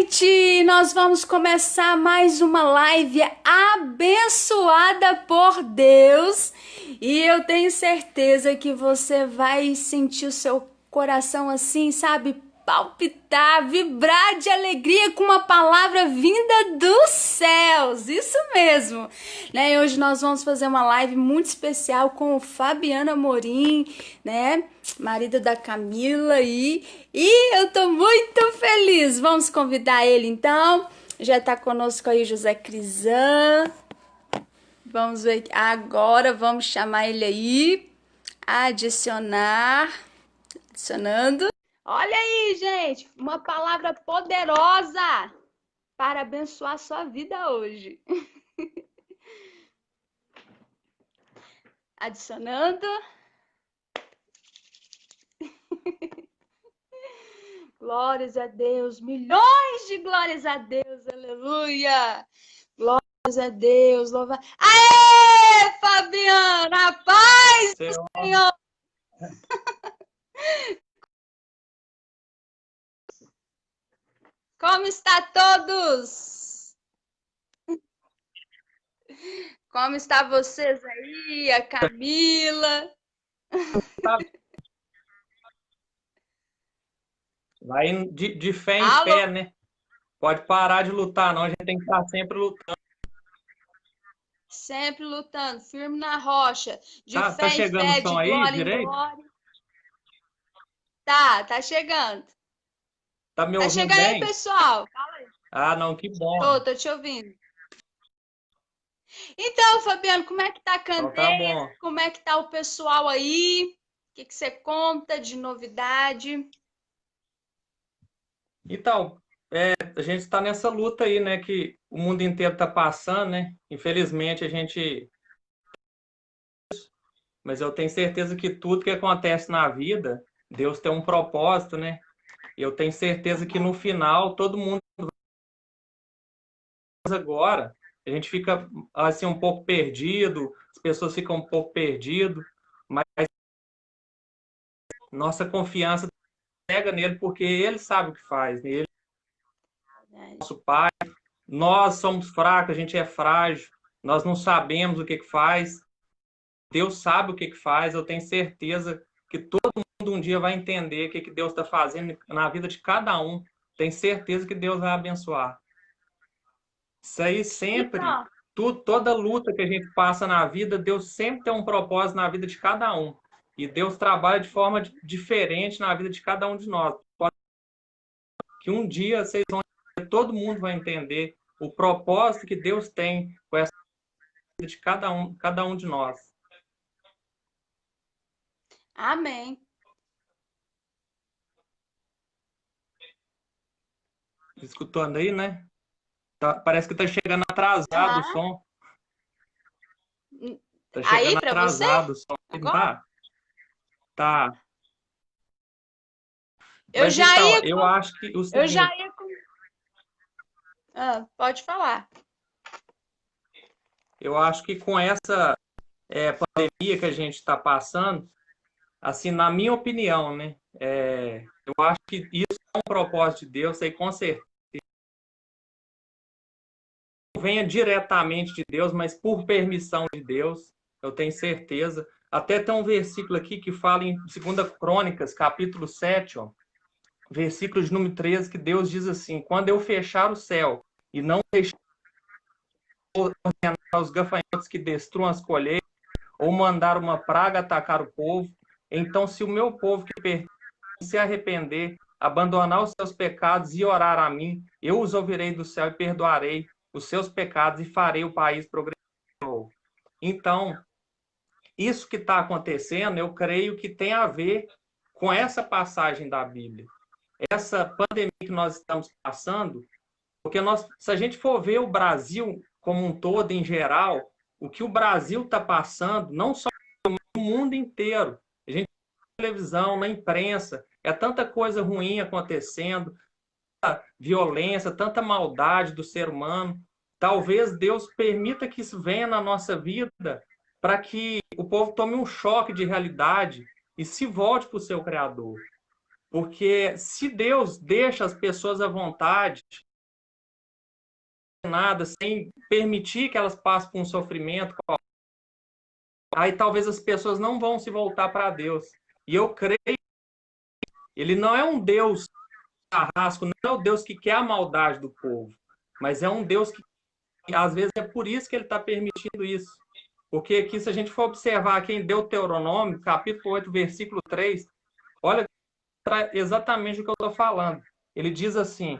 Gente, nós vamos começar mais uma live abençoada por Deus e eu tenho certeza que você vai sentir o seu coração assim, sabe, palpitar, vibrar de alegria com uma palavra vinda dos céus, isso mesmo, né? E hoje nós vamos fazer uma live muito especial com o Fabiano Amorim, né? Marido da Camila e eu tô muito feliz. Vamos convidar ele então. Já tá conosco aí o José Crisan. Vamos ver agora, vamos chamar ele aí. Adicionando. Olha aí, gente, uma palavra poderosa para abençoar a sua vida hoje. Adicionando. Glórias a Deus, milhões de glórias a Deus, aleluia. Glórias a Deus, louva. Aê, Fabiano, a paz do Senhor. Como está todos? Como está vocês aí, a Camila? Vai de fé em fé, né? Pode parar de lutar, não. A gente tem que estar sempre lutando. Sempre lutando, firme na rocha. De Tá fé em chegando o fé, de som aí glória em direito? glória. Tá chegando. Tá me Tá ouvindo chegando aí, bem? pessoal. Fala aí. Ah, não, que bom. Tô te ouvindo. Então, Fabiano, como é que tá a Então tá Candeia? bom. Como é que tá o pessoal aí? O que você conta de novidade? Então, a gente está nessa luta aí, né? Que o mundo inteiro tá passando, né? Infelizmente, a gente. Mas eu tenho certeza que tudo que acontece na vida, Deus tem um propósito, né? Eu tenho certeza que no final, todo mundo agora, a gente fica assim um pouco perdido, as pessoas ficam um pouco perdido, mas nossa confiança pega nele porque ele sabe o que faz, né? Ele é nosso pai. Nós somos fracos, a gente é frágil, nós não sabemos o que faz. Deus sabe o que faz. Eu tenho certeza que todo mundo um dia vai entender o que Deus está fazendo na vida de cada um. Tenho certeza que Deus vai abençoar. Isso aí sempre, Então, toda luta que a gente passa na vida, Deus sempre tem um propósito na vida de cada um. E Deus trabalha de forma diferente na vida de cada um de nós. Pode que um dia vocês vão, todo mundo vai entender o propósito que Deus tem com essa vida de cada um de nós. amém. Escutando aí, né? Parece que tá chegando atrasado o Aham. som. Tá Aí chegando para você? atrasado o som, não Agora? tá? Tá. Eu Mas já então, ia eu com... acho que o Eu já seguinte, ia com... pode falar. eu acho que com essa pandemia que a gente está passando, assim, na minha opinião, né? Eu acho que isso é um propósito de Deus, aí com certeza não venha diretamente de Deus, mas por permissão de Deus, eu tenho certeza. Até tem um versículo aqui que fala em 2 Crônicas, capítulo 7, ó, versículo de número 13, que Deus diz assim: quando eu fechar o céu e não deixar os gafanhotos que destruam as colheitas, ou mandar uma praga atacar o povo, então se o meu povo que pertence se arrepender, abandonar os seus pecados e orar a mim, eu os ouvirei do céu e perdoarei os seus pecados e farei o país progredir. Então, isso que está acontecendo, eu creio que tem a ver com essa passagem da Bíblia. Essa pandemia que nós estamos passando, porque se a gente for ver o Brasil como um todo, em geral, o que o Brasil está passando, não só no mundo inteiro, a gente na televisão, na imprensa, é tanta coisa ruim acontecendo, tanta violência, tanta maldade do ser humano. Talvez Deus permita que isso venha na nossa vida para que o povo tome um choque de realidade e se volte para o seu Criador. Porque se Deus deixa as pessoas à vontade, nada, sem permitir que elas passem por um sofrimento, aí talvez as pessoas não vão se voltar para Deus. E eu creio que ele não é um Deus carrasco, não é o Deus que quer a maldade do povo, mas é um Deus que, às vezes, é por isso que ele está permitindo isso. Porque aqui, se a gente for observar aqui em Deuteronômio, capítulo 8, versículo 3, olha exatamente o que eu estou falando. Ele diz assim: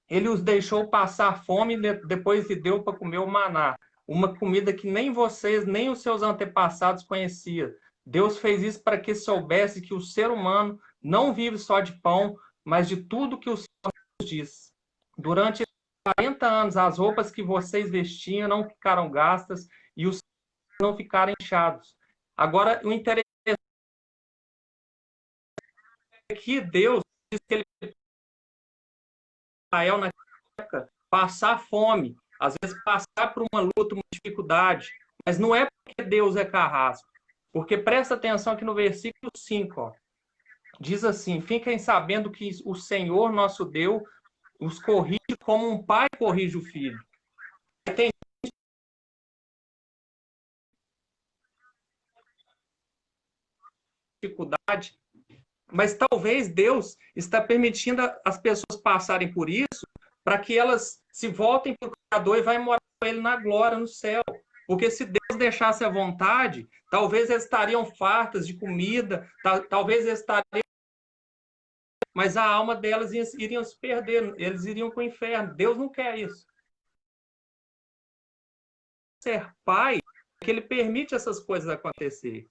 ele os deixou passar fome e depois lhe deu para comer o maná, uma comida que nem vocês, nem os seus antepassados conheciam. Deus fez isso para que soubesse que o ser humano não vive só de pão, mas de tudo que o Senhor diz. Durante 40 anos, as roupas que vocês vestiam não ficaram gastas e os não ficaram inchados. Agora, o interessante é que Deus diz que ele Israel na época passar fome, às vezes passar por uma luta, uma dificuldade, mas não é porque Deus é carrasco, porque presta atenção aqui no versículo 5, ó, diz assim: fiquem sabendo que o Senhor nosso Deus os corrige como um pai corrige o filho. Tem dificuldade, mas talvez Deus está permitindo as pessoas passarem por isso para que elas se voltem para o Criador e vão morar com Ele na glória, no céu. Porque se Deus deixasse à vontade, talvez eles estariam fartas de comida, talvez eles estariam... Mas a alma delas iriam se perder, eles iriam para o inferno. Deus não quer isso. Ser pai, é que ele permite essas coisas acontecer.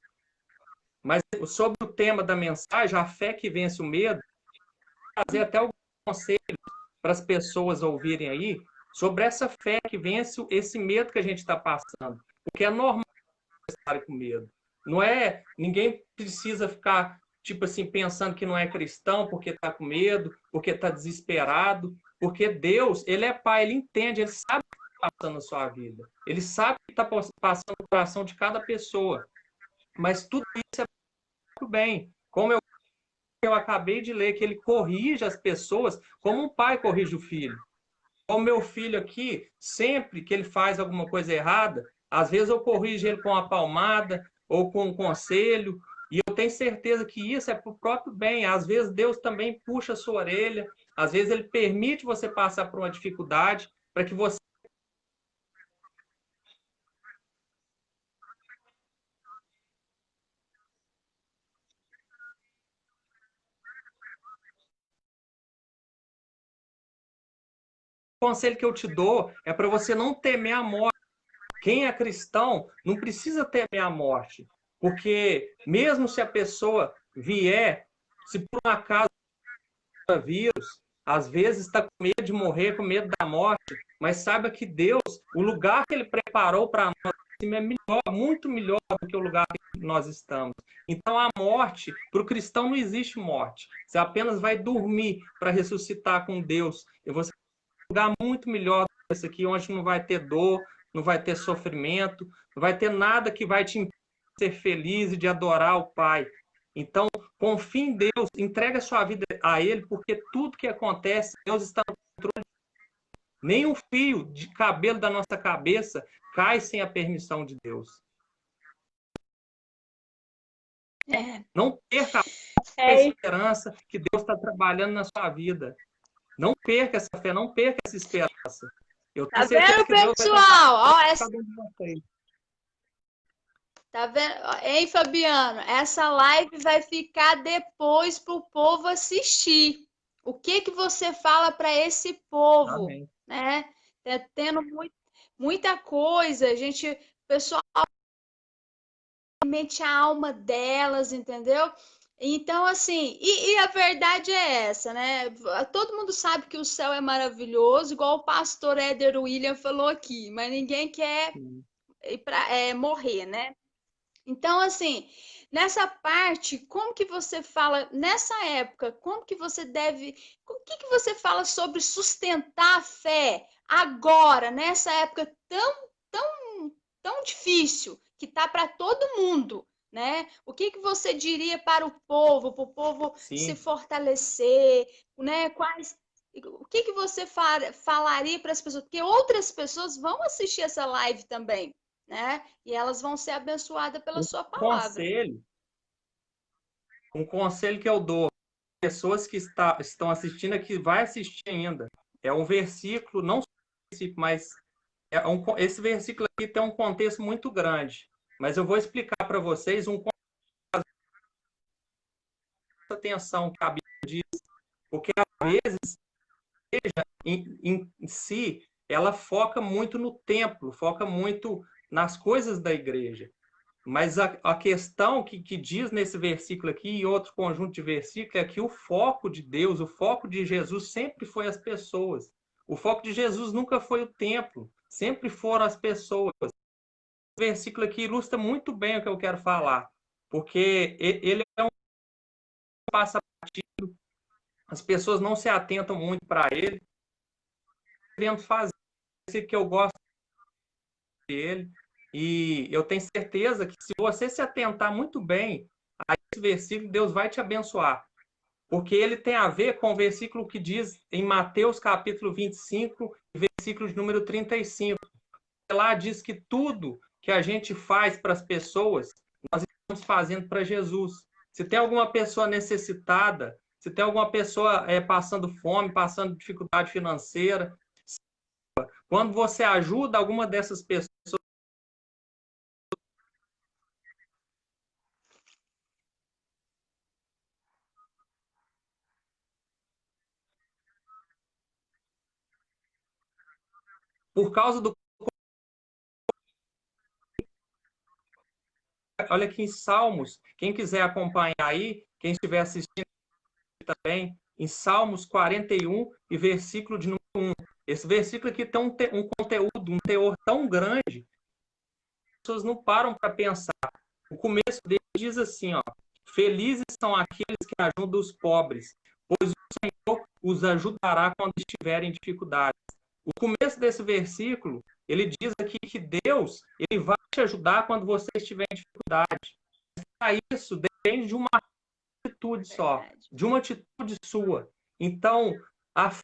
Mas sobre o tema da mensagem, a fé que vence o medo, fazer até alguns conselhos para as pessoas ouvirem aí sobre essa fé que vence esse medo que a gente está passando. Porque é normal estar com medo. Não é, ninguém precisa ficar tipo assim pensando que não é cristão porque está com medo, porque está desesperado, porque Deus, ele é pai, ele entende, ele sabe o que está passando na sua vida. Ele sabe o que está passando no coração de cada pessoa. Mas tudo isso é muito bem. Como eu acabei de ler, que ele corrige as pessoas como um pai corrige o filho. O meu filho aqui, sempre que ele faz alguma coisa errada, às vezes eu corrijo ele com uma palmada ou com um conselho, e eu tenho certeza que isso é para o próprio bem. Às vezes Deus também puxa a sua orelha, às vezes ele permite você passar por uma dificuldade para que você... O conselho que eu te dou é para você não temer a morte. Quem é cristão não precisa temer a morte, porque mesmo se a pessoa vier, se por um acaso vírus, às vezes está com medo de morrer, com medo da morte, mas saiba que Deus, o lugar que Ele preparou para nós é melhor, muito melhor do que o lugar que nós estamos. Então a morte, para o cristão não existe morte. Você apenas vai dormir para ressuscitar com Deus. E você vai um lugar muito melhor do que esse aqui, onde não vai ter dor, não vai ter sofrimento, não vai ter nada que vai te impedir de ser feliz e de adorar o Pai. Então, confie em Deus, entregue a sua vida a Ele, porque tudo que acontece, Deus está no controle. Nem um fio de cabelo da nossa cabeça cai sem a permissão de Deus. Não perca a esperança que Deus está trabalhando na sua vida. Não perca essa fé, não perca essa esperança. Eu tenho certeza que Deus pessoal? vai Ó, tá vendo? Hein, Fabiano? Essa live vai ficar depois para o povo assistir. O que você fala para esse povo? Amém. Né? Tá tendo muita coisa, o pessoal mente a alma delas, entendeu? Então, assim, e a verdade é essa, né? Todo mundo sabe que o céu é maravilhoso, igual o pastor Éder William falou aqui, mas ninguém quer morrer, né? Então, assim, nessa parte, como que você fala, nessa época, como que você deve, o que você fala sobre sustentar a fé agora, nessa época tão difícil, que tá para todo mundo, né? O que você diria para o povo Sim. se fortalecer, né? O que que você falaria para as pessoas? Porque outras pessoas vão assistir essa live também, né? E elas vão ser abençoadas pela Um sua palavra. conselho, um conselho que eu dou às pessoas que estão assistindo, que vai assistir ainda, é um versículo, não só um versículo, mas esse versículo aqui tem um contexto muito grande. Mas eu vou explicar para vocês atenção que a Bíblia diz, porque às vezes em si ela foca muito no templo, foca muito nas coisas da igreja. Mas a questão que diz nesse versículo aqui e outro conjunto de versículos é que o foco de Deus, o foco de Jesus sempre foi as pessoas. O foco de Jesus nunca foi o templo, sempre foram as pessoas. O versículo aqui ilustra muito bem o que eu quero falar, porque ele é um passa batido, as pessoas não se atentam muito para ele, querendo fazer o que eu gosto dele, e eu tenho certeza que se você se atentar muito bem a esse versículo, Deus vai te abençoar, porque ele tem a ver com o versículo que diz em Mateus capítulo 25, versículo de número 35. Lá diz que tudo que a gente faz para as pessoas, nós estamos fazendo para Jesus. Se tem alguma pessoa necessitada, se tem alguma pessoa passando fome, passando dificuldade financeira, quando você ajuda alguma dessas pessoas, por causa do. Olha aqui em Salmos, quem quiser acompanhar aí, quem estiver assistindo também, em Salmos 41 e versículo de número 1. Esse versículo aqui tem um conteúdo, um teor tão grande, as pessoas não param para pensar. O começo dele diz assim, ó: felizes são aqueles que ajudam os pobres, pois o Senhor os ajudará quando estiverem em dificuldades. O começo desse versículo, ele diz aqui que Deus, ele vai te ajudar quando você estiver em dificuldade. Para isso, depende de uma atitude só, de uma atitude sua. Então, a fé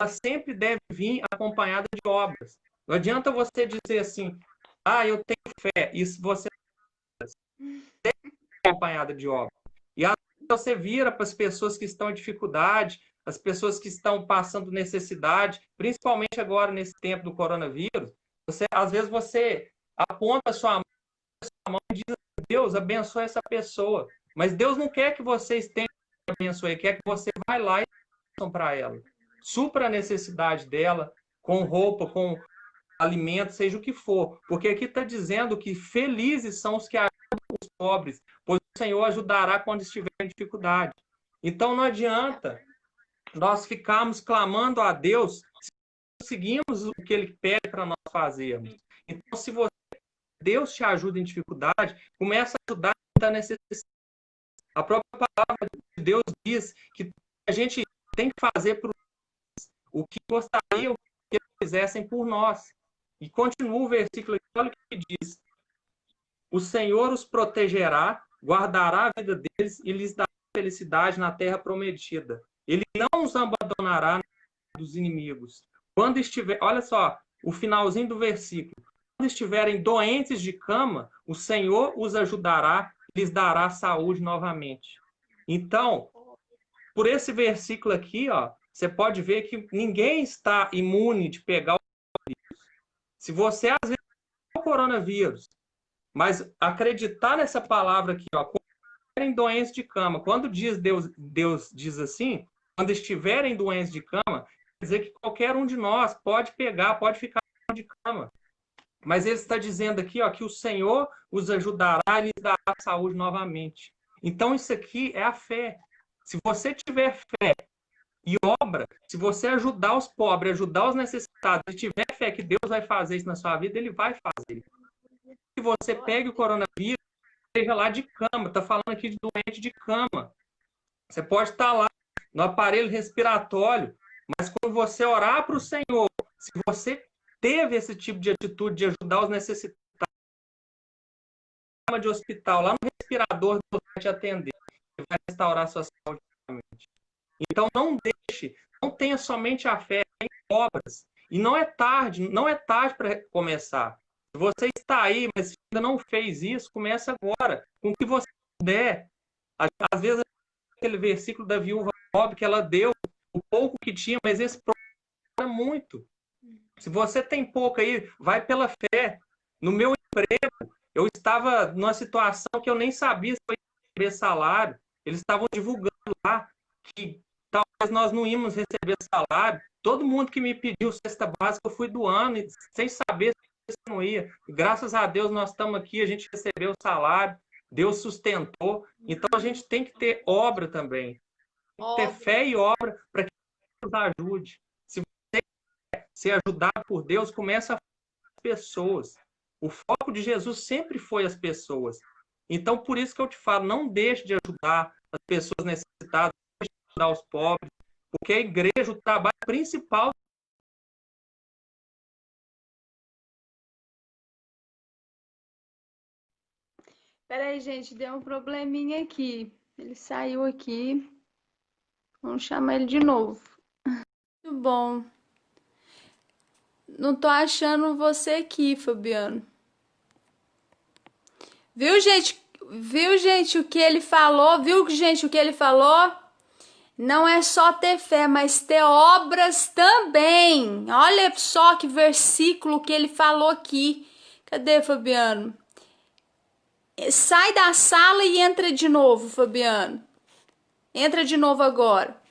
sempre deve vir acompanhada de obras. Não adianta você dizer assim, eu tenho fé, isso você acompanhada de obra. E aí você vira para as pessoas que estão em dificuldade, as pessoas que estão passando necessidade, principalmente agora nesse tempo do coronavírus, às vezes você aponta a sua mão e diz: Deus, abençoe essa pessoa. Mas Deus não quer que você esteja abençoe, quer que você vá lá e para ela. Supra a necessidade dela com roupa, com alimento, seja o que for. Porque aqui está dizendo que felizes são os que ajudam os pobres, pois o Senhor ajudará quando estiver em dificuldade. Então não adianta nós ficarmos clamando a Deus se conseguimos o que Ele pede para nós fazermos. Então, se Deus te ajuda em dificuldade, começa a ajudar quem está necessitado. A própria palavra de Deus diz que a gente tem que fazer o que gostariam que eles fizessem por nós. E continua o versículo aqui, olha o que diz: o Senhor os protegerá, guardará a vida deles e lhes dará felicidade na terra prometida. Ele não os abandonará dos inimigos. Quando estiver, olha só, o finalzinho do versículo: quando estiverem doentes de cama, o Senhor os ajudará, lhes dará saúde novamente. Então, por esse versículo aqui, ó, você pode ver que ninguém está imune de pegar o coronavírus. Se você, às vezes, tem o coronavírus, mas acreditar nessa palavra aqui, ó, quando estiverem doentes de cama, quando Deus diz assim, quando estiverem doentes de cama, quer dizer que qualquer um de nós pode pegar, pode ficar de cama. Mas ele está dizendo aqui, ó, que o Senhor os ajudará e lhes dará saúde novamente. Então, isso aqui é a fé. Se você tiver fé e obra, se você ajudar os pobres, ajudar os necessitados, se tiver fé que Deus vai fazer isso na sua vida, Ele vai fazer. Se você pegue o coronavírus, esteja lá de cama, está falando aqui de doente de cama. Você pode estar lá no aparelho respiratório, mas quando você orar para o Senhor, se você teve esse tipo de atitude de ajudar os necessitados, de hospital, lá no respirador, Deus vai te atender, Ele vai restaurar a sua saúde. Então, não deixe Não tenha somente a fé, tenha obras. E não é tarde para começar. Se você está aí, mas ainda não fez isso, comece agora. Com o que você puder. Às vezes, aquele versículo da viúva pobre que ela deu o pouco que tinha, mas esse é muito. Se você tem pouco aí, vai pela fé. No meu emprego, eu estava numa situação que eu nem sabia se eu ia receber salário. Eles estavam divulgando lá que talvez nós não íamos receber salário. Todo mundo que me pediu cesta básica, eu fui doando, sem saber se não ia. E, graças a Deus, nós estamos aqui, a gente recebeu o salário, Deus sustentou. Então, a gente tem que ter obra também. Tem que ter fé e obra para que Deus nos ajude. Se você quer ser ajudado por Deus, começa a as pessoas. O foco de Jesus sempre foi as pessoas. Então, por isso que eu te falo, não deixe de ajudar as pessoas necessitadas, não deixe de ajudar os pobres, porque a igreja, o trabalho principal. Peraí, gente, deu um probleminha aqui. Ele saiu aqui. Vamos chamar ele de novo. Muito bom. Não tô achando você aqui, Fabiano. Viu, gente? Viu, gente, o que ele falou? Viu, gente, o que ele falou? Não é só ter fé, mas ter obras também. Olha só que versículo que ele falou aqui. Cadê, Fabiano? Sai da sala e entra de novo, Fabiano. Entra de novo agora.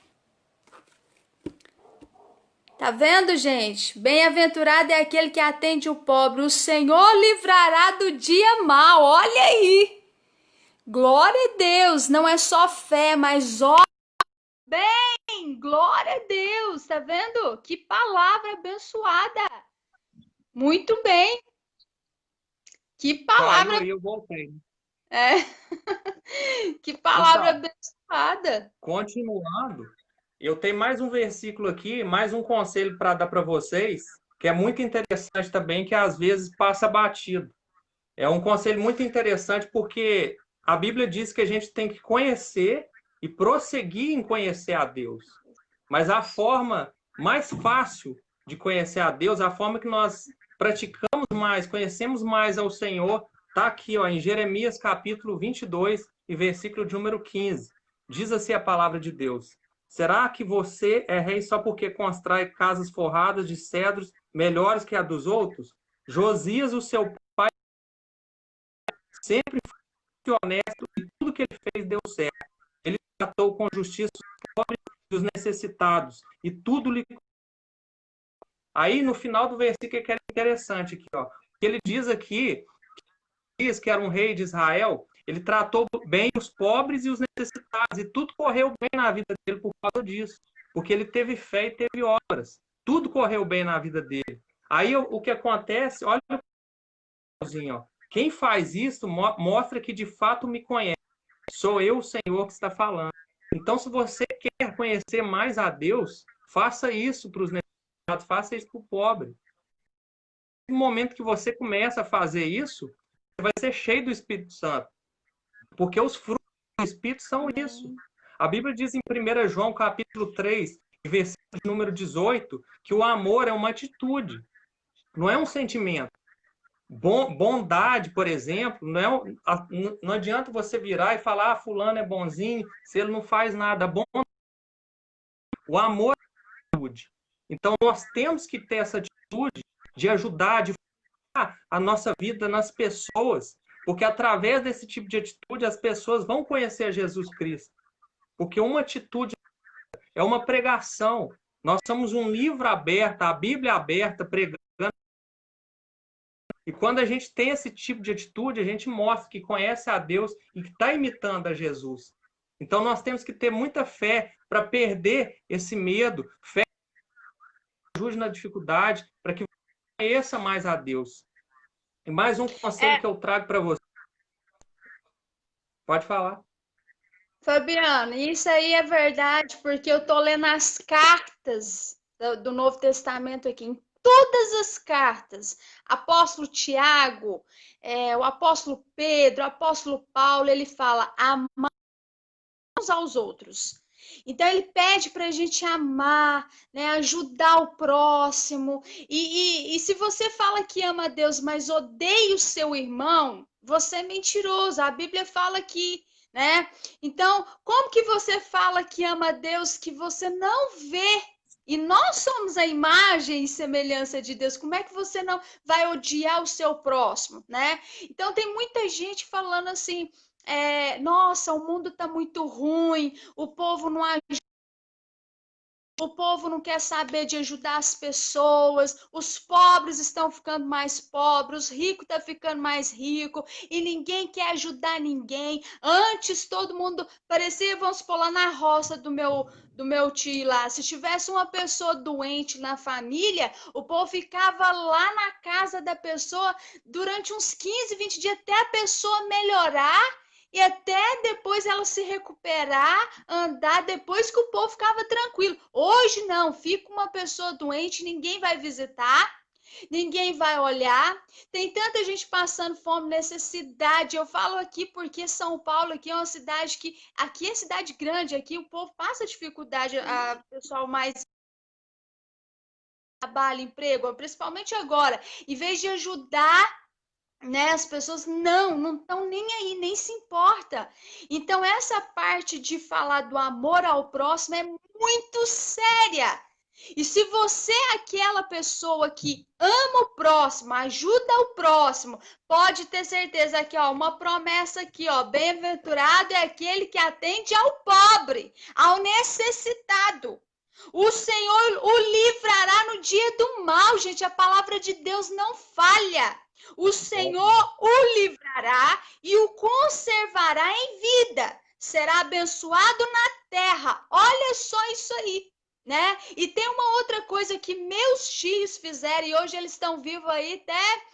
Tá vendo, gente? Bem-aventurado é aquele que atende o pobre. O Senhor livrará do dia mau. Olha aí. Glória a Deus. Não é só fé, mas obra. Bem, glória a Deus. Tá vendo? Que palavra abençoada. Muito bem. Que palavra. Aí eu voltei. É. Que palavra Então, abençoada. continuando, eu tenho mais um versículo aqui, mais um conselho para dar para vocês, que é muito interessante também, que às vezes passa batido. É um conselho muito interessante porque a Bíblia diz que a gente tem que conhecer e prosseguir em conhecer a Deus. Mas a forma mais fácil de conhecer a Deus, a forma que nós praticamos mais, conhecemos mais ao Senhor, está aqui, ó, em Jeremias capítulo 22 e versículo de número 15. Diz assim a palavra de Deus: será que você é rei só porque constrói casas forradas de cedros melhores que a dos outros? Josias, o seu pai, sempre foi honesto e tudo que ele fez deu certo. Ele tratou com justiça os pobres e os necessitados e tudo lhe. Aí no final do versículo que é interessante aqui, ó, que ele diz aqui, diz que era um rei de Israel, ele tratou bem os pobres e os necessitados e tudo correu bem na vida dele por causa disso, porque ele teve fé e teve obras. Tudo correu bem na vida dele. Aí o que acontece, olha ó, quem faz isso mostra que de fato me conhece. Sou eu, o Senhor, que está falando. Então, se você quer conhecer mais a Deus, faça isso para os necessitados, faça isso para o pobre. No momento que você começa a fazer isso, você vai ser cheio do Espírito Santo. Porque os frutos do Espírito são isso. A Bíblia diz em 1 João, capítulo 3, versículo número 18, que o amor é uma atitude, não é um sentimento. Bondade, por exemplo, não adianta você virar e falar, fulano é bonzinho, se ele não faz nada bom. O amor é atitude. Então, nós temos que ter essa atitude de ajudar, de focar a nossa vida nas pessoas, porque através desse tipo de atitude, as pessoas vão conhecer Jesus Cristo. Porque uma atitude é uma pregação. Nós somos um livro aberto, a Bíblia aberta, pregando. E quando a gente tem esse tipo de atitude, a gente mostra que conhece a Deus e que está imitando a Jesus. Então nós temos que ter muita fé para perder esse medo, fé que ajude na dificuldade, para que você conheça mais a Deus. E mais um conselho que eu trago para você. Pode falar. Fabiano, isso aí é verdade, porque eu tô lendo as cartas do Novo Testamento aqui, em todas as cartas. Apóstolo Tiago, o apóstolo Pedro, o apóstolo Paulo, ele fala, amar uns aos outros. Então ele pede para a gente amar, né, ajudar o próximo. E se você fala que ama a Deus, mas odeia o seu irmão, você é mentiroso. A Bíblia fala que, né? Então, como que você fala que ama a Deus que você não vê? E nós somos a imagem e semelhança de Deus. Como é que você não vai odiar o seu próximo, né? Então tem muita gente falando assim, nossa, o mundo está muito ruim, o povo não quer saber de ajudar as pessoas, os pobres estão ficando mais pobres, os ricos estão ficando mais ricos, e ninguém quer ajudar ninguém. Antes todo mundo parecia, vamos supor, lá na roça do meu tio lá, se tivesse uma pessoa doente na família, o povo ficava lá na casa da pessoa durante uns 15, 20 dias até a pessoa melhorar e até depois ela se recuperar, andar, depois que o povo ficava tranquilo. Hoje não, fica uma pessoa doente, ninguém vai visitar, ninguém vai olhar. Tem tanta gente passando fome, necessidade. Eu falo aqui porque São Paulo aqui é uma cidade que, aqui é cidade grande, aqui o povo passa dificuldade, a pessoal mais trabalho, emprego, principalmente agora, em vez de ajudar, né? As pessoas não estão nem aí, nem se importa. Então essa parte de falar do amor ao próximo é muito séria. E se você é aquela pessoa que ama o próximo, ajuda o próximo, pode ter certeza que, ó, uma promessa aqui, ó, bem-aventurado é aquele que atende ao pobre, ao necessitado. O Senhor o livrará no dia do mal, gente. A palavra de Deus não falha. O Senhor o livrará e o conservará em vida. Será abençoado na terra. Olha só isso aí, né? E tem uma outra coisa que meus tios fizeram e hoje eles estão vivos aí até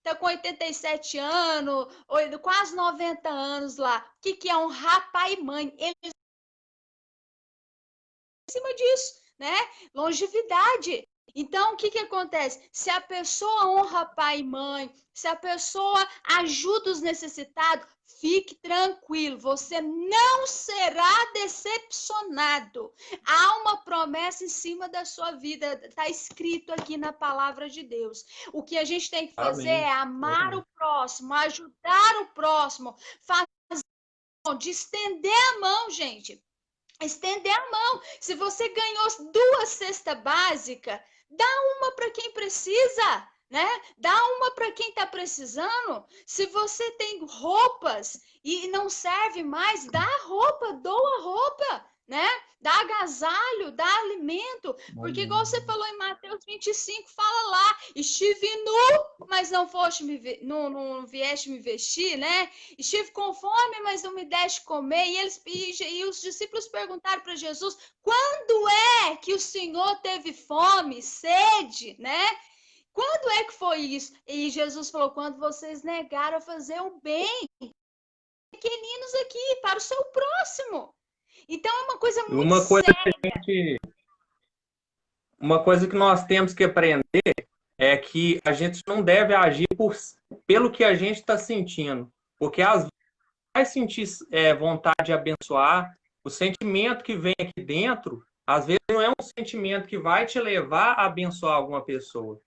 tá com 87 anos, quase 90 anos lá. O que é honrar pai e mãe? Eles em cima disso, né? Longevidade. Então, o que acontece? Se a pessoa honra pai e mãe, se a pessoa ajuda os necessitados, fique tranquilo, você não será decepcionado. Há uma promessa em cima da sua vida, está escrito aqui na palavra de Deus. O que a gente tem que fazer Amém. é amar o próximo, ajudar o próximo, fazer de estender a mão, gente. Estender a mão. Se você ganhou 2 cestas básicas, dá uma para quem precisa, né? Dá uma para quem está precisando. Se você tem roupas e não serve mais, dá roupa, doa roupa, né? Dá agasalho, dá alimento. Porque, igual você falou em Mateus 25, fala lá: estive nu, mas não foste não vieste me vestir, né? Estive com fome, mas não me deste comer. E os discípulos perguntaram para Jesus: quando é que o Senhor teve fome, sede, né? Quando é que foi isso? E Jesus falou: quando vocês negaram fazer o bem, pequeninos aqui, para o seu próximo. Então é uma coisa muito Uma coisa que séria. uma coisa que nós temos que aprender é que a gente não deve agir pelo que a gente está sentindo, porque às vezes vai sentir vontade de abençoar, o sentimento que vem aqui dentro, às vezes não é um sentimento que vai te levar a abençoar alguma pessoa.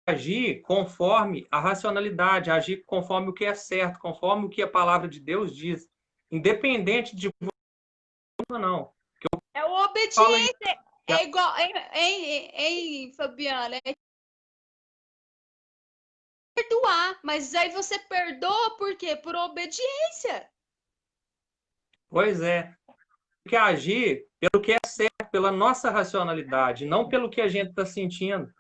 Agir conforme a racionalidade, agir conforme o que é certo, conforme o que a palavra de Deus diz, independente de você ou não. É o Fala isso. obediência. É igual, Fabiana? É perdoar. Mas aí você perdoa por quê? Por obediência. Pois é, tem que agir pelo que é certo, pela nossa racionalidade, não pelo que a gente está sentindo.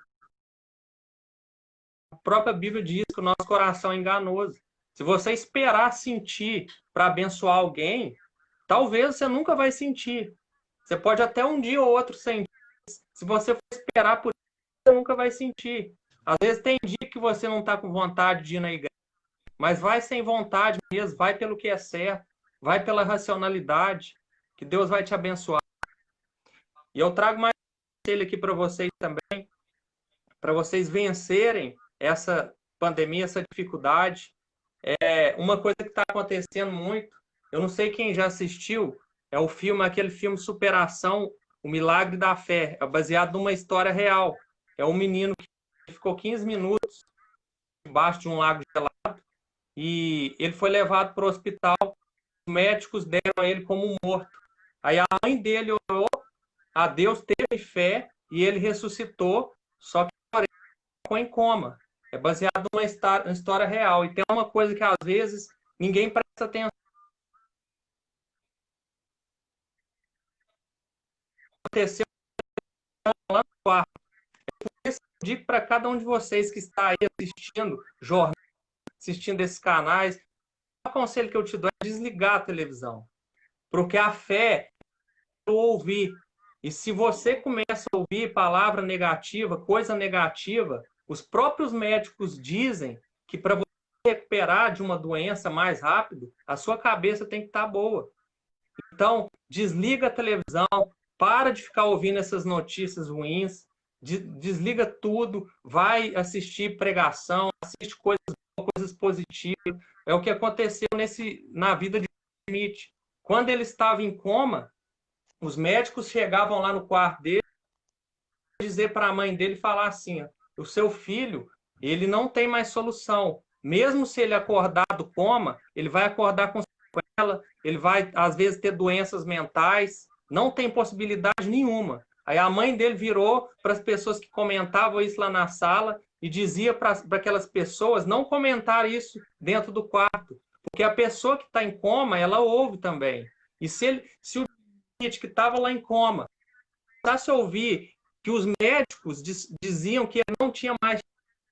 A própria Bíblia diz que o nosso coração é enganoso. Se você esperar sentir para abençoar alguém, talvez você nunca vai sentir. Você pode até um dia ou outro sentir. Se você for esperar por isso, você nunca vai sentir. Às vezes tem dia que você não está com vontade de ir na igreja, mas vai sem vontade mesmo, vai pelo que é certo, vai pela racionalidade, que Deus vai te abençoar. E eu trago mais um conselho aqui para vocês também, para vocês vencerem essa pandemia, essa dificuldade. Uma coisa que está acontecendo muito, eu não sei quem já assistiu, É o filme, aquele filme Superação, O Milagre da Fé. É baseado numa história real. É um menino que ficou 15 minutos debaixo de um lago gelado e ele foi levado para o hospital. Os médicos deram a ele como morto. Aí a mãe dele orou a Deus, teve fé e ele ressuscitou, só que ficou em coma. É baseado numa história real. E tem uma coisa que às vezes ninguém presta atenção. Aconteceu lá no quarto. Eu digo para cada um de vocês que está aí assistindo jornal, assistindo esses canais, o conselho que eu te dou é desligar a televisão. Porque a fé é ouvir. E se você começa a ouvir palavra negativa, coisa negativa, os próprios médicos dizem que para você recuperar de uma doença mais rápido, a sua cabeça tem que estar boa. Então, desliga a televisão, para de ficar ouvindo essas notícias ruins, desliga tudo, vai assistir pregação, assiste coisas positivas. É o que aconteceu na vida de Smith. Quando ele estava em coma, os médicos chegavam lá no quarto dele dizer para a mãe dele falar assim: o seu filho, ele não tem mais solução. Mesmo se ele acordar do coma, ele vai acordar com sequela, ele vai, às vezes, ter doenças mentais, não tem possibilidade nenhuma. Aí a mãe dele virou para as pessoas que comentavam isso lá na sala e dizia para aquelas pessoas não comentar isso dentro do quarto, porque a pessoa que está em coma, ela ouve também. E se o que estava lá em coma começasse a ouvir que os médicos diziam que ele não tinha mais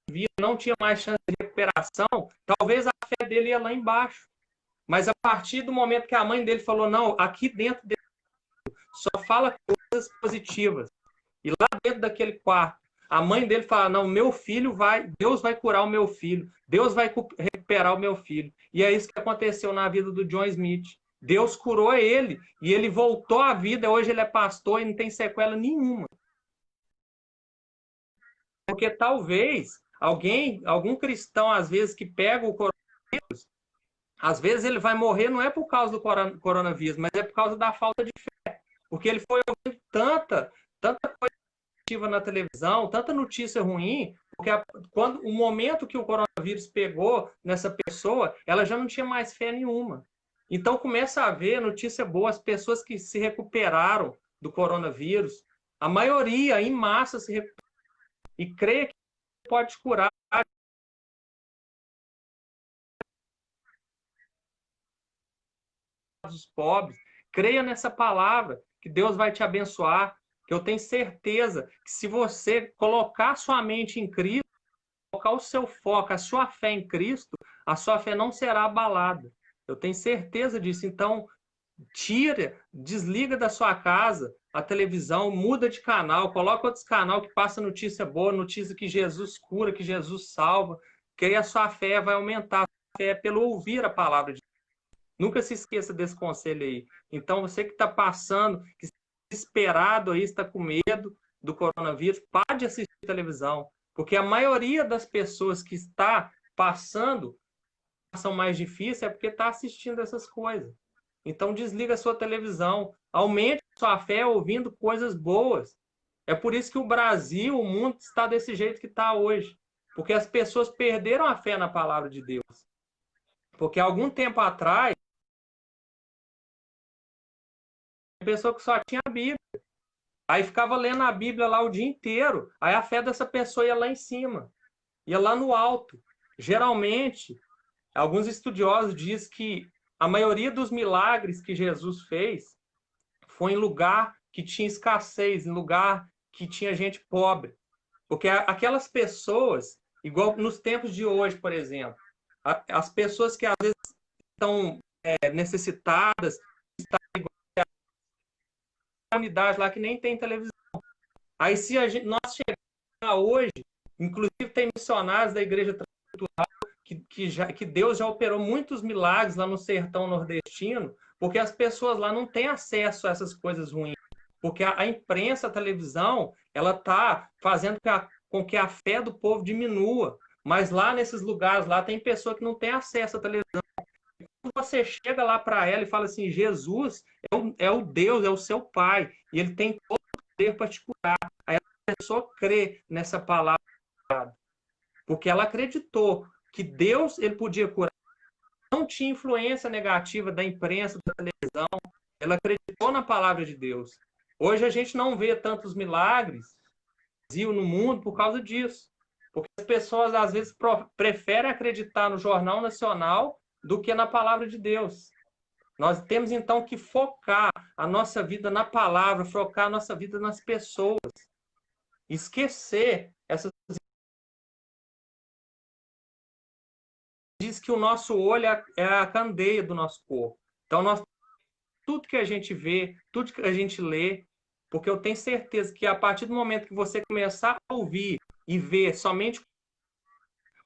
vida, não tinha mais chance de recuperação, talvez a fé dele ia lá embaixo. Mas a partir do momento que a mãe dele falou, não, aqui dentro dele só fala coisas positivas. E lá dentro daquele quarto, a mãe dele fala, não, meu filho Deus vai curar o meu filho, Deus vai recuperar o meu filho. E é isso que aconteceu na vida do John Smith. Deus curou ele e ele voltou à vida. Hoje ele é pastor e não tem sequela nenhuma. Porque talvez algum cristão, às vezes, que pega o coronavírus, às vezes ele vai morrer não é por causa do coronavírus, mas é por causa da falta de fé. Porque ele foi ouvindo tanta coisa negativa na televisão, tanta notícia ruim, porque quando o momento que o coronavírus pegou nessa pessoa, ela já não tinha mais fé nenhuma. Então começa a haver notícia boa, as pessoas que se recuperaram do coronavírus, a maioria em massa se recuperaram e crê que pode curar os pobres. Creia nessa palavra, que Deus vai te abençoar, que eu tenho certeza que se você colocar sua mente em Cristo, colocar o seu foco, a sua fé em Cristo, a sua fé não será abalada. Eu tenho certeza disso. Então, desliga da sua casa a televisão, muda de canal, coloca outros canal que passa notícia boa, notícia que Jesus cura, que Jesus salva, que aí a sua fé vai aumentar. A fé é pelo ouvir a palavra de Deus. Nunca se esqueça desse conselho aí. Então, você que está passando, que está desesperado aí, está com medo do coronavírus, pare de assistir televisão, porque a maioria das pessoas que está passando são mais difíceis é porque está assistindo essas coisas. Então desliga a sua televisão, aumente a sua fé ouvindo coisas boas. É por isso que o Brasil, o mundo está desse jeito que está hoje. Porque as pessoas perderam a fé na palavra de Deus. Porque algum tempo atrás, a pessoa que só tinha a Bíblia. Aí ficava lendo a Bíblia lá o dia inteiro. Aí a fé dessa pessoa ia lá em cima. Ia lá no alto. Geralmente, alguns estudiosos dizem que a maioria dos milagres que Jesus fez foi em lugar que tinha escassez, em lugar que tinha gente pobre. Porque aquelas pessoas, igual nos tempos de hoje, por exemplo, as pessoas que às vezes estão necessitadas, estão igual a unidade lá que nem tem televisão. Aí se nós chegarmos hoje, inclusive tem missionários da igreja transcultural que Deus já operou muitos milagres lá no sertão nordestino, porque as pessoas lá não têm acesso a essas coisas ruins. Porque a imprensa, a televisão, ela está fazendo com que a fé do povo diminua. Mas lá nesses lugares, lá tem pessoa que não tem acesso à televisão. você chega lá para ela e fala assim, Jesus é o Deus, é o seu Pai, e ele tem todo o poder para te curar. Aí a pessoa crê nessa palavra, porque ela acreditou que Deus ele podia curar. Não tinha influência negativa da imprensa, da televisão. Ela acreditou na palavra de Deus. Hoje a gente não vê tantos milagres no mundo por causa disso. Porque as pessoas, às vezes, preferem acreditar no Jornal Nacional do que na palavra de Deus. Nós temos, então, que focar a nossa vida na palavra, focar a nossa vida nas pessoas. Esquecer essas... Diz que o nosso olho é a candeia do nosso corpo. Então, tudo que a gente vê, tudo que a gente lê, porque eu tenho certeza que a partir do momento que você começar a ouvir e ver somente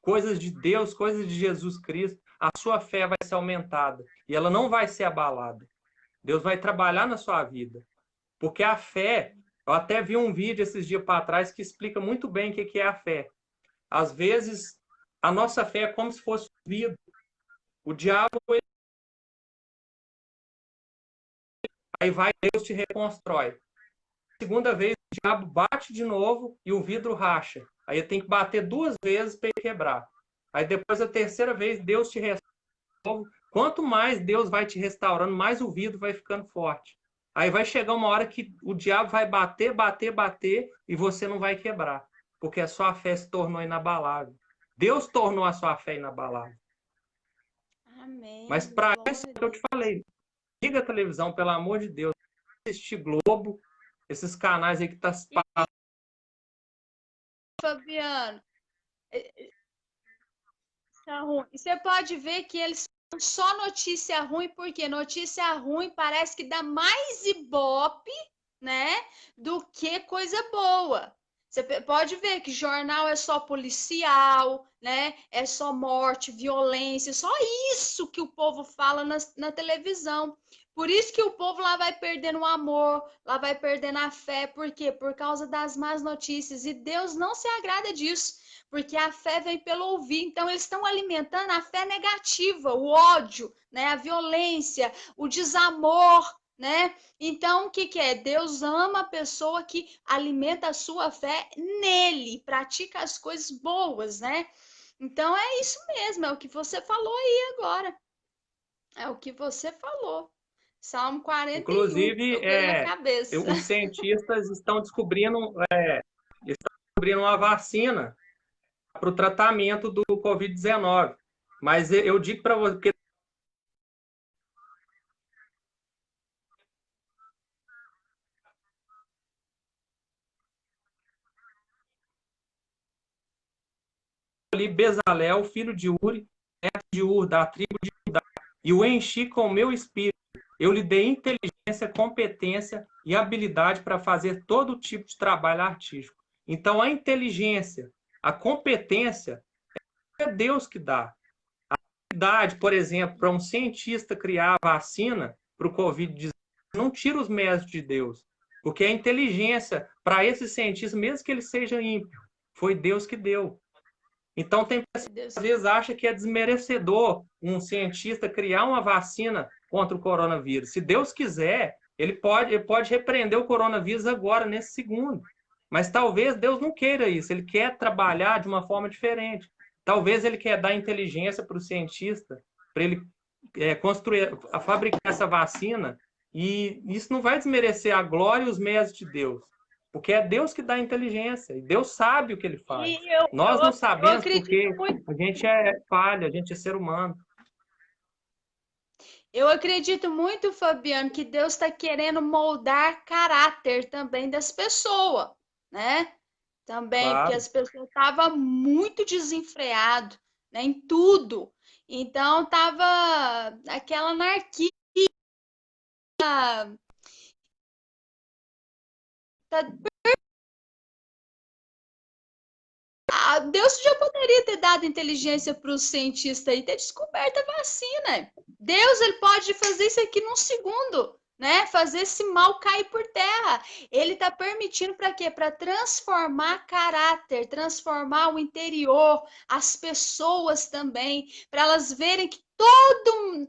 coisas de Deus, coisas de Jesus Cristo, a sua fé vai ser aumentada e ela não vai ser abalada. Deus vai trabalhar na sua vida. Porque a fé, eu até vi um vídeo esses dias para trás que explica muito bem o que é a fé. Às vezes, a nossa fé é como se fosse um vidro. O diabo, aí vai, Deus te reconstrói. Segunda vez, o diabo bate de novo e o vidro racha. Aí tem que bater 2 vezes para ele quebrar. Aí depois, a terceira vez, Deus te restaura. Quanto mais Deus vai te restaurando, mais o vidro vai ficando forte. Aí vai chegar uma hora que o diabo vai bater, bater, bater e você não vai quebrar. Porque a sua fé se tornou inabalável. Deus tornou a sua fé inabalável. Amém. Mas para isso que eu te falei, liga a televisão, pelo amor de Deus. Assistir Globo, esses canais aí que tá se passando. Fabiano, tá ruim. E você pode ver que eles são só notícia ruim, porque notícia ruim parece que dá mais ibope, né, do que coisa boa. Você pode ver que jornal é só policial, né? É só morte, violência, só isso que o povo fala na televisão. Por isso que o povo lá vai perdendo o amor, lá vai perdendo a fé. Por quê? Por causa das más notícias. E Deus não se agrada disso, porque a fé vem pelo ouvir. Então, eles estão alimentando a fé negativa, o ódio, né? A violência, o desamor, né? Então, o que que é? Deus ama a pessoa que alimenta a sua fé nele, pratica as coisas boas, né? Então, é isso mesmo, é o que você falou aí agora. É o que você falou. Salmo 41, Inclusive, tô com ele na cabeça. os cientistas estão descobrindo uma vacina para o tratamento do Covid-19. Mas eu digo para você que ali Bezalel, filho de Uri, neto de Ur, da tribo de Judá, e o enchi com o meu espírito. Eu lhe dei inteligência, competência e habilidade para fazer todo tipo de trabalho artístico. Então, a inteligência, a competência, é Deus que dá. A habilidade, por exemplo, para um cientista criar a vacina para o Covid-19, não tira os méritos de Deus. Porque a inteligência, para esse cientista, mesmo que ele seja ímpio, foi Deus que deu. Então, tem pessoas que às vezes acham que é desmerecedor um cientista criar uma vacina contra o coronavírus. Se Deus quiser, ele pode repreender o coronavírus agora, nesse segundo. Mas talvez Deus não queira isso. Ele quer trabalhar de uma forma diferente. Talvez ele quer dar inteligência para o cientista, para ele fabricar essa vacina. E isso não vai desmerecer a glória e os méritos de Deus. Porque é Deus que dá inteligência. E Deus sabe o que ele faz. Nós não sabemos porque a gente é falha, a gente é ser humano. Eu acredito muito, Fabiano, que Deus está querendo moldar caráter também das pessoas, né? Também, porque Claro. as pessoas estavam muito desenfreado, né, em tudo. Então, tava aquela anarquia. Tá. Deus já poderia ter dado inteligência para os cientistas e ter descoberto a vacina. Deus, ele pode fazer isso aqui num segundo, né? Fazer esse mal cair por terra. Ele está permitindo para quê? Para transformar caráter, transformar o interior, as pessoas também, para elas verem que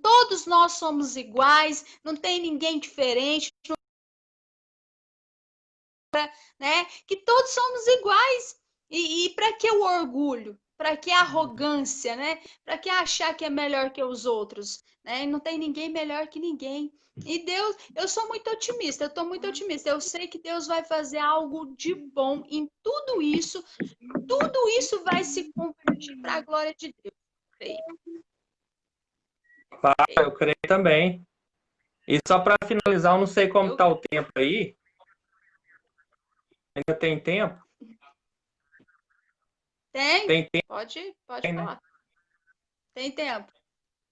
todos nós somos iguais, não tem ninguém diferente, né? Que todos somos iguais. E para que o orgulho? Para que a arrogância, né? Para que achar que é melhor que os outros, né? E não tem ninguém melhor que ninguém. E Deus, eu sou muito otimista, eu estou muito otimista. Eu sei que Deus vai fazer algo de bom em tudo isso vai se convertir para a glória de Deus. Eu creio também. E só para finalizar, eu não sei como está o tempo aí. Ainda tem tempo? Tem tempo? Pode tem, falar. Né? Tem tempo.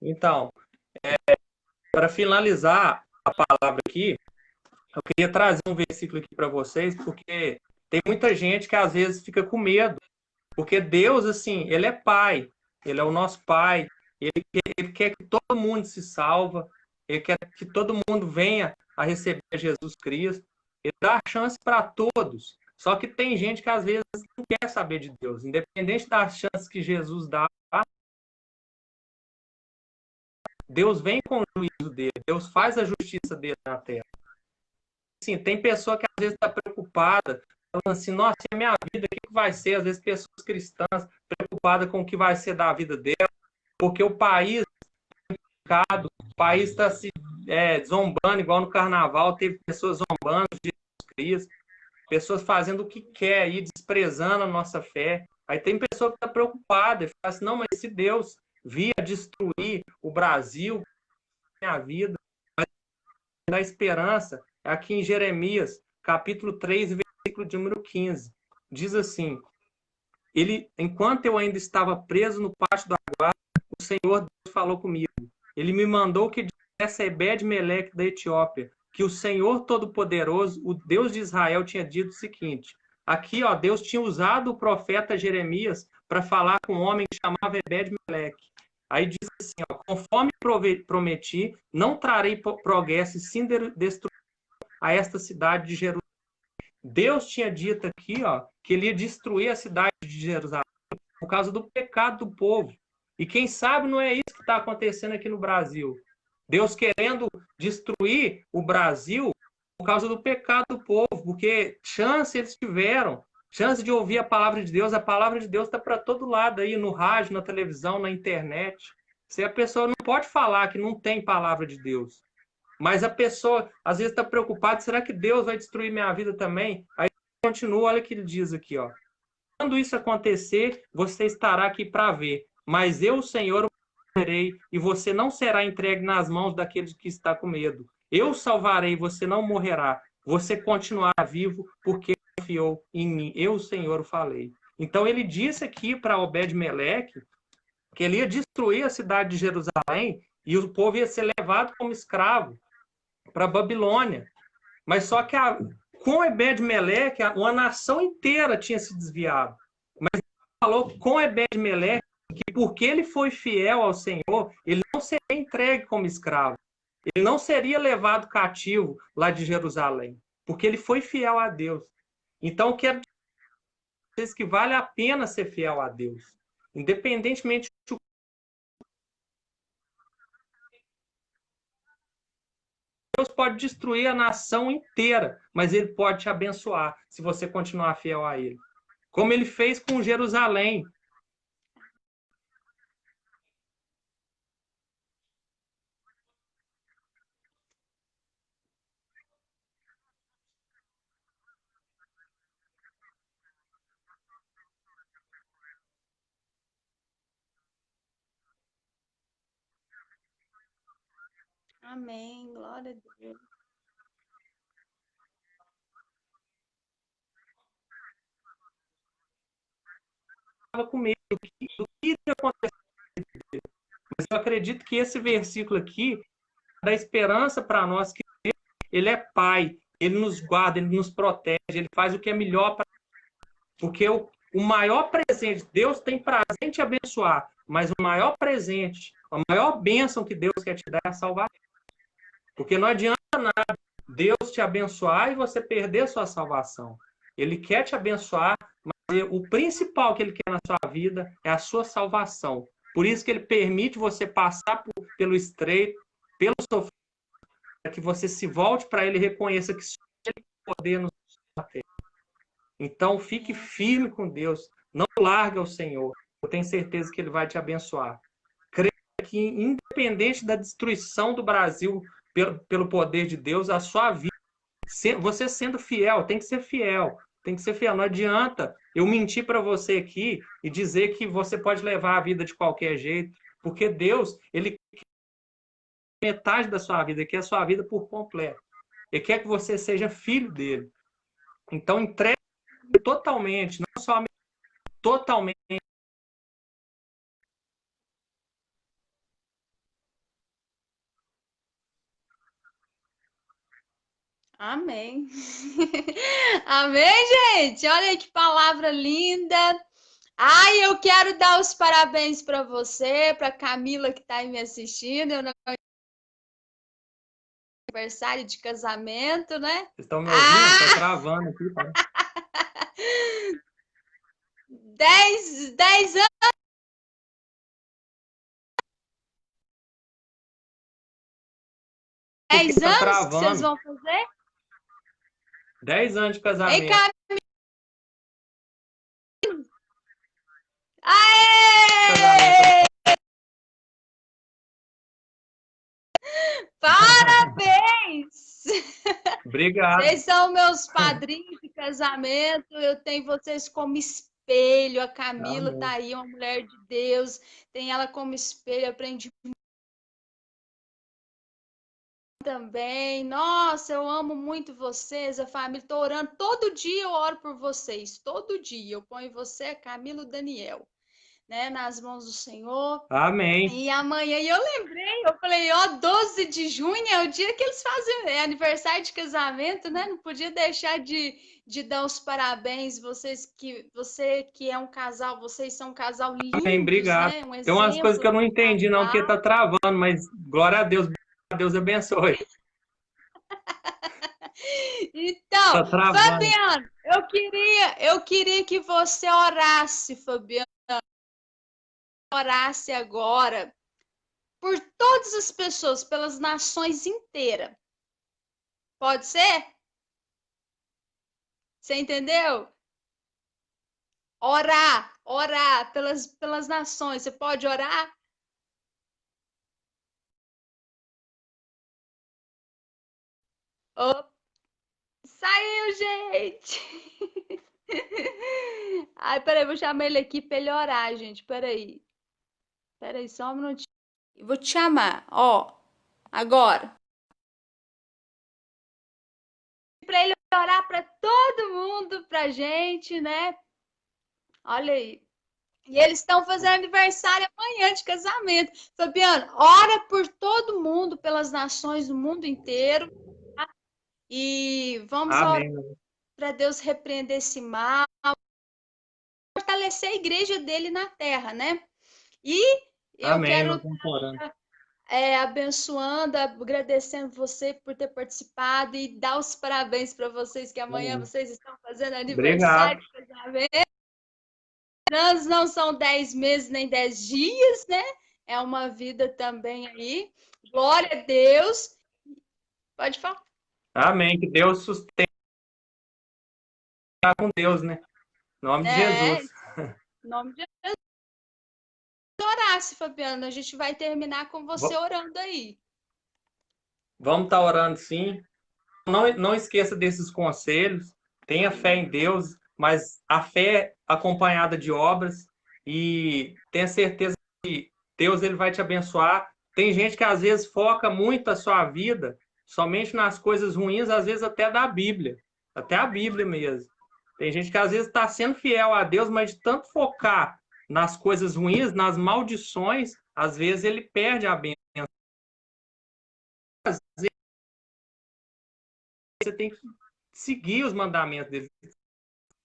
Então, para finalizar a palavra aqui, eu queria trazer um versículo aqui para vocês, porque tem muita gente que às vezes fica com medo, porque Deus, assim, Ele é Pai, Ele é o nosso Pai, Ele quer que todo mundo se salva, Ele quer que todo mundo venha a receber Jesus Cristo, Ele dá chance para todos, só que tem gente que às vezes não quer saber de Deus, independente das chances que Jesus dá, Deus vem com o juízo dele, Deus faz a justiça dele na terra. Sim, tem pessoa que às vezes está preocupada, falando assim, nossa, e a minha vida, o que vai ser? Às vezes pessoas cristãs preocupadas com o que vai ser da vida dela, porque o país o país está se zombando, igual no carnaval, teve pessoas zombando de Jesus Cristo, pessoas fazendo o que quer aí, desprezando a nossa fé. Aí tem pessoa que está preocupada e fala assim, não, mas se Deus via destruir o Brasil, minha vida, da esperança, aqui em Jeremias, capítulo 3, versículo de número 15. Diz assim, enquanto eu ainda estava preso no pátio da guarda, o Senhor Deus falou comigo. Ele me mandou que dissesse a Ebed-Meleque da Etiópia, que o Senhor Todo-Poderoso, o Deus de Israel, tinha dito o seguinte. Aqui, ó, Deus tinha usado o profeta Jeremias para falar com um homem que chamava Ebed-Meleque. Aí diz assim, ó, conforme prometi, não trarei progresso sem destruir a esta cidade de Jerusalém. Deus tinha dito aqui, ó, que ele ia destruir a cidade de Jerusalém por causa do pecado do povo. E quem sabe não é isso que está acontecendo aqui no Brasil. Deus querendo destruir o Brasil por causa do pecado do povo, porque chance eles tiveram, chance de ouvir a palavra de Deus está para todo lado aí, no rádio, na televisão, na internet. Se a pessoa não pode falar que não tem palavra de Deus, mas a pessoa às vezes está preocupada, será que Deus vai destruir minha vida também? Aí continua, olha o que ele diz aqui, ó. Quando isso acontecer, você estará aqui para ver, mas eu, o Senhor, o protegerei, e você não será entregue nas mãos daqueles que está com medo. Eu o salvarei, você não morrerá. Você continuará vivo, porque confiou em mim. Eu, o Senhor, o falei. Então ele disse aqui para Obed-Meleque que ele ia destruir a cidade de Jerusalém e o povo ia ser levado como escravo para a Babilônia. Mas só que com Ebed-Meleque, uma nação inteira tinha se desviado. Mas ele falou com Ebed-Meleque que porque ele foi fiel ao Senhor, ele não seria entregue como escravo. Ele não seria levado cativo lá de Jerusalém, porque ele foi fiel a Deus. Então, quero dizer a vocês que vale a pena ser fiel a Deus. Independentemente do Deus pode destruir a nação inteira, mas ele pode te abençoar se você continuar fiel a ele. Como ele fez com Jerusalém. Amém, glória a Deus. Com medo do que ia acontecer. Mas eu acredito que esse versículo aqui dá esperança para nós que ele é Pai, ele nos guarda, ele nos protege, ele faz o que é melhor para porque o maior presente, Deus tem prazer em te abençoar, mas o maior presente, a maior bênção que Deus quer te dar é a salvação. Porque não adianta nada Deus te abençoar e você perder a sua salvação. Ele quer te abençoar, mas o principal que ele quer na sua vida é a sua salvação. Por isso que ele permite você passar pelo estreito, pelo sofrimento, para que você se volte para ele e reconheça que só ele tem poder no seu. Então, fique firme com Deus. Não largue o Senhor. Eu tenho certeza que ele vai te abençoar. Creia que, independente da destruição do Brasil pelo poder de Deus, a sua vida, você sendo fiel, tem que ser fiel. Tem que ser fiel. Não adianta eu mentir para você aqui e dizer que você pode levar a vida de qualquer jeito, porque Deus, ele quer metade da sua vida, ele quer a sua vida por completo. Ele quer que você seja filho dele. Então, entregue totalmente, não só totalmente. Amém. Amém, gente. Olha aí que palavra linda. Ai, eu quero dar os parabéns para você, para Camila que está aí me assistindo. Eu não aniversário de casamento, né? Vocês estão me ouvindo? Tá travando aqui, tá? 10 anos. 10 tá anos travando. que vocês vão fazer? 10 anos de casamento. Ei, Camila. Aê! Parabéns! Obrigado. Vocês são meus padrinhos de casamento. Eu tenho vocês como espelho. A Camila Amém. tá aí, uma mulher de Deus. Tem ela como espelho. Aprendi também. Nossa, eu amo muito vocês, a família. Tô orando todo dia, eu oro por vocês. Todo dia eu ponho você, Camila, e Daniel, né, nas mãos do Senhor. Amém. E amanhã, e eu lembrei, eu falei, ó, 12 de junho é o dia que eles fazem aniversário de casamento, né? Não podia deixar de dar os parabéns. Você que é um casal, vocês são um casal lindos, Amém, obrigado. né? Um Tem umas coisas que eu não entendi, não, porque tá travando, mas glória a Deus abençoe. Então, tá travando. Fabiano, eu queria que você orasse, Fabiano. Orasse agora por todas as pessoas, pelas nações inteiras. Pode ser? Você entendeu? Orar pelas nações. Você pode orar? Oh, saiu, gente! Ai, peraí, vou chamar ele aqui pra ele orar, gente. Peraí, só um minutinho. Vou te chamar, ó, agora. Pra ele orar pra todo mundo, pra gente, né? Olha aí. E eles estão fazendo aniversário amanhã de casamento. Fabiano, ora por todo mundo, pelas nações do mundo inteiro. Tá? E vamos orar para Deus repreender esse mal, fortalecer a igreja dele na terra, né? E eu quero abençoando, agradecendo você por ter participado e dar os parabéns para vocês, que amanhã vocês estão fazendo aniversário de casamento. Anos não são 10 meses nem 10 dias, né? É uma vida também aí. Glória a Deus. Pode falar. Amém. Que Deus sustente com Deus, né? Em nome de Jesus. Em nome de Jesus. Orasse, Fabiano. A gente vai terminar com você orando aí. Vamos estar orando, sim. Não esqueça desses conselhos. Tenha fé em Deus, mas a fé acompanhada de obras, e tenha certeza que Deus ele vai te abençoar. Tem gente que às vezes foca muito a sua vida somente nas coisas ruins, às vezes até da Bíblia, até a Bíblia mesmo. Tem gente que às vezes está sendo fiel a Deus, mas de tanto focar nas coisas ruins, nas maldições, às vezes ele perde a bênção. Às vezes você tem que seguir os mandamentos dele,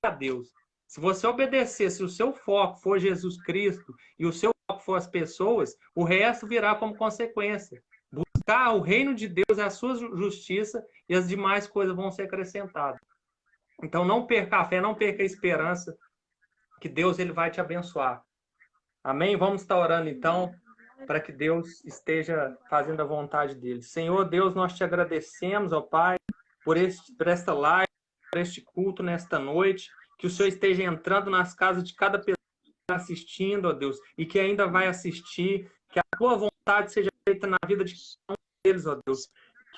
a Deus. Se você obedecer, se o seu foco for Jesus Cristo e o seu foco for as pessoas, o resto virá como consequência. Buscar o reino de Deus, a sua justiça, e as demais coisas vão ser acrescentadas. Então não perca a fé, não perca a esperança, que Deus ele vai te abençoar. Amém? Vamos estar orando então, para que Deus esteja fazendo a vontade dele. Senhor Deus, nós te agradecemos, ó Pai, por esta live, por este culto nesta noite, que o Senhor esteja entrando nas casas de cada pessoa que está assistindo, ó Deus, e que ainda vai assistir, que a tua vontade seja feita na vida de cada um deles, ó Deus.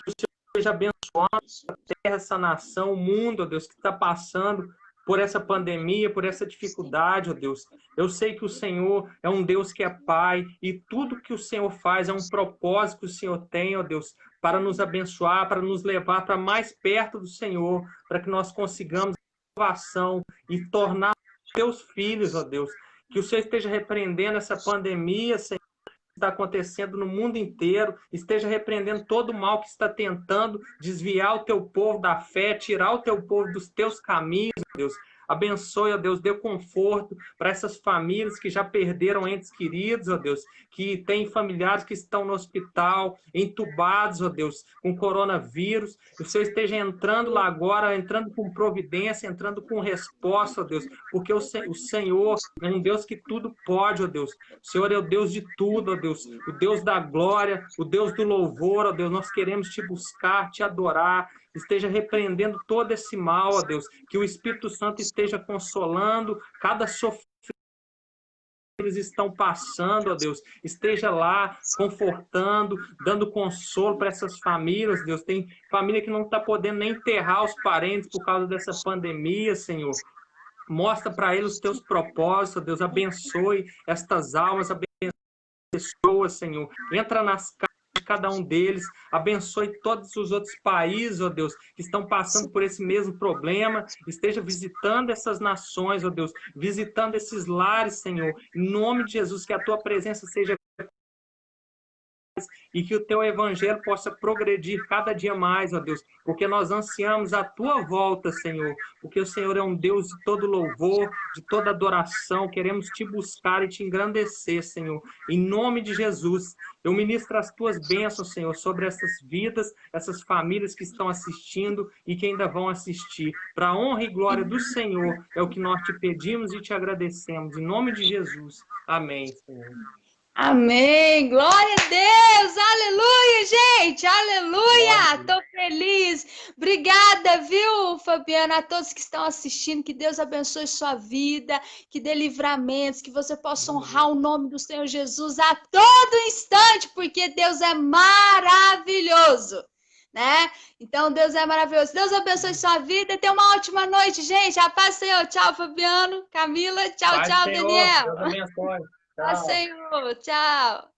Que o Senhor esteja abençoando essa terra, essa nação, o mundo, ó Deus, que está passando por essa pandemia, por essa dificuldade, ó Deus. Eu sei que o Senhor é um Deus que é Pai, e tudo que o Senhor faz é um propósito que o Senhor tem, ó Deus, para nos abençoar, para nos levar para mais perto do Senhor, para que nós consigamos salvação e tornar teus filhos, ó Deus. Que o Senhor esteja repreendendo essa pandemia, Senhor, que está acontecendo no mundo inteiro, esteja repreendendo todo o mal que está tentando desviar o teu povo da fé, tirar o teu povo dos teus caminhos, ó Deus. Abençoe, ó Deus, dê conforto para essas famílias que já perderam entes queridos, ó Deus, que têm familiares que estão no hospital, entubados, ó Deus, com coronavírus. Que o Senhor esteja entrando lá agora, entrando com providência, entrando com resposta, ó Deus, porque o Senhor é um Deus que tudo pode, ó Deus. O Senhor é o Deus de tudo, ó Deus, o Deus da glória, o Deus do louvor, ó Deus. Nós queremos te buscar, te adorar, esteja repreendendo todo esse mal, ó Deus, que o Espírito Santo esteja consolando cada sofrimento que eles estão passando, ó Deus, esteja lá confortando, dando consolo para essas famílias, Deus. Tem família que não está podendo nem enterrar os parentes por causa dessa pandemia, Senhor. Mostra para eles os teus propósitos, ó Deus. Abençoe estas almas, abençoe pessoas, Senhor. Entra nas casas de cada um deles, abençoe todos os outros países, ó Deus, que estão passando por esse mesmo problema, esteja visitando essas nações, ó Deus, visitando esses lares, Senhor, em nome de Jesus, que a tua presença seja e que o teu evangelho possa progredir cada dia mais, ó Deus, porque nós ansiamos a tua volta, Senhor, porque o Senhor é um Deus de todo louvor, de toda adoração, queremos te buscar e te engrandecer, Senhor, em nome de Jesus. Eu ministro as tuas bênçãos, Senhor, sobre essas vidas, essas famílias que estão assistindo e que ainda vão assistir, para a honra e glória do Senhor, é o que nós te pedimos e te agradecemos, em nome de Jesus. Amém, Senhor. Amém, glória a Deus, aleluia, gente, aleluia, tô feliz, obrigada, viu, Fabiano, a todos que estão assistindo, que Deus abençoe sua vida, que dê livramentos, que você possa honrar o nome do Senhor Jesus a todo instante, porque Deus é maravilhoso, né? Então, Deus é maravilhoso, Deus abençoe sua vida, tenha uma ótima noite, gente, a paz do Senhor, tchau, Fabiano, Camila, tchau, Paz, tchau, Senhor. Daniel. Deus abençoe. Paz, Senhor, tchau.